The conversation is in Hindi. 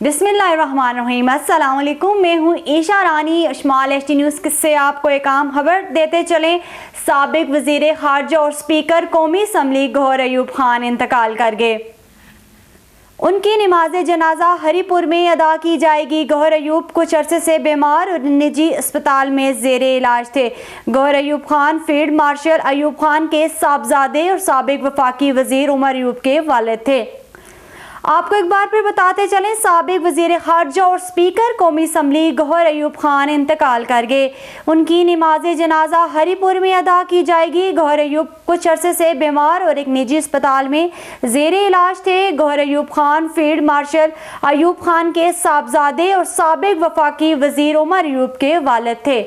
बिस्मिल्लाहिर्रहमानिर्रहीम। अस्सलाम वालेकुम। मैं हूँ ईशा रानी। अशमाल एचडी न्यूज़ किससे आपको एक आम खबर देते चलें। साबिक वज़ीर ख़ारजा और स्पीकर कौमी असम्बली गौहर अयूब खान इंतकाल कर गए। उनकी नमाज जनाजा हरीपुर में अदा की जाएगी। गौहर अयूब कुछ अरसे से बीमार और निजी अस्पताल में ज़ेरे इलाज थे। गौहर अयूब खान फील्ड मार्शल अयूब खान के साहबजादे और साबिक वफाकी वज़ीर उमर अयूब के वालिद थे। आपको एक बार फिर बताते चलें, साबिक वज़ीर ख़ारजा और स्पीकर कौमी असम्बली गौहर अयूब खान इंतकाल कर गए। उनकी नमाज जनाजा हरीपुर में अदा की जाएगी। गौहर अयूब कुछ अरसे से बीमार और एक निजी अस्पताल में ज़ेरे इलाज थे। गौहर अयूब खान फील्ड मार्शल अयूब खान के साहबजादे और साबिक वफाकी वज़ीर उमर अयूब के वालिद थे।